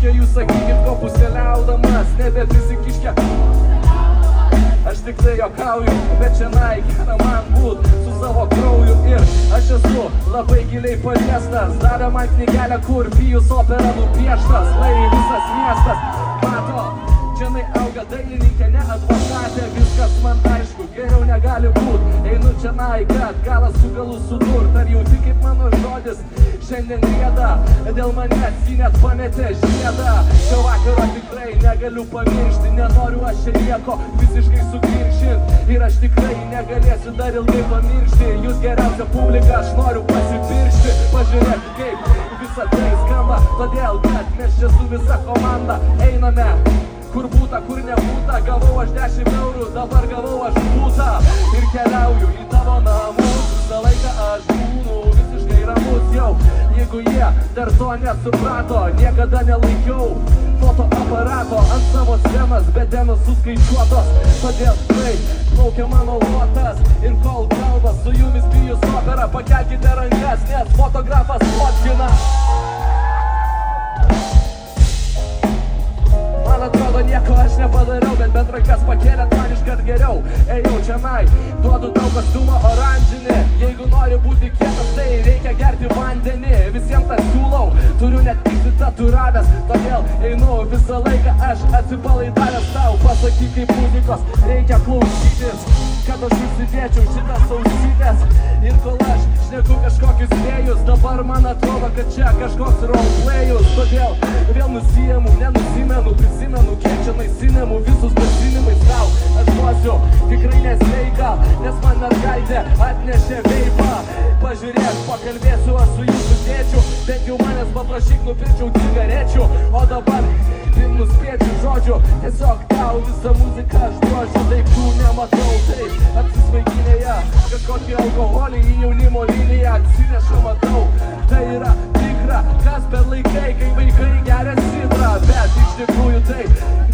reikia, jūs sakykit, ko puseliaudamas, nebeprisikeikė. Aš tik tai juokauju, bet šiandien gera man būt su savo krauju ir aš esu labai giliai paliestas. Davė man knygelę, kur Pijus opera nupieštas, lai visas miestas mato. Čianai auga dailininkė, ne advokatė, viskas man aišku, geriau negali būt. Einu čianai, kad galas su galu sudurt, ar jauti kaip mano žodis šiandien rieda, dėl manęs jį net pametė žiedą. Šio vakaro tikrai negaliu pamiršti, nenoriu aš čia nieko visiškai sukiršint ir aš tikrai negalėsiu dar ilgai pamiršti. Jūs geriausia publika, aš noriu pasipiršti, pažiūrėk kaip visa tai skamba, todėl kad mes čia su visa komanda einame. Kur būta, kur nebūta, gavau aš 10 eurų, dabar gavau aš būtą ir keliauju į tavo namus. Visą laiką aš būnu visiškai ramus jau, jeigu jie dar to nesuprato. Niekada nelaikiau fotoaparato ant savo scenos, bet dienos suskaičiuotos. Todėl štai plaukia mano uotas ir kol kalba su jumis Pijus opera, pakelkite rankas, nes fotografas fotkina. Man atrodo nieko aš nepadariau, bet bent rankas pakėlėt man iškart geriau. Ėjau čianai, duodu tau kostiumą oranžinį. Jeigu nori būti kietas, tai reikia gerti vandenį. Visiems tą siūlau, turiu net tatuiravęs, todėl einu visą laiką aš atsipalaidavęs tau. Pasakyk kaip muzikos reikia klausytis, kad aš užsidėčiau šitas ausytes. Ir kol aš šneku kažkokius vėjus, dabar man atrodo, kad čia kažkoks roleplayus. Todėl vėl nusiemu, nenusimenu, prisimenu, kiek čia naisinimų, visus pasinimais tau aš duosiu tikrai nesveika, nes man mergaitė atnešė veipą. Pažiūrėk, pakalbėsiu aš su jūsų tėčiu, bet jau manęs paprašyk nupirčiau cigarečių. O dabar ir nuspėčiau žodžiu, tiesiog tau visą muziką aš duosiu. Daiktų nematau, taip apsisvaiginėje kažkokį alkoholį į jaunimo liniją atsineša, matau. Tai yra tikra, kas per laikai, kai vaikai geria sidrą. Bet iš tikrųjų tai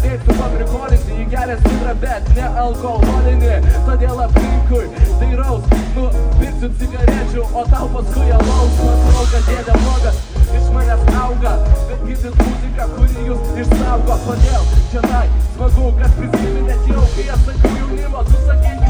reiktų paprikolinti, jį geria sidrą, bet ne alkoholinį. Todėl aplinkui dairaus, nupirksiu cigarečių, o tau paskui alaus. Matau, kad dėdė blogas iš manęs auga, bet girdit muziką, kuri jūs išsaugo. Kodėl čianai smagu, kad prisiminėt jau, kai aš sakiau jaunimo, tu sakai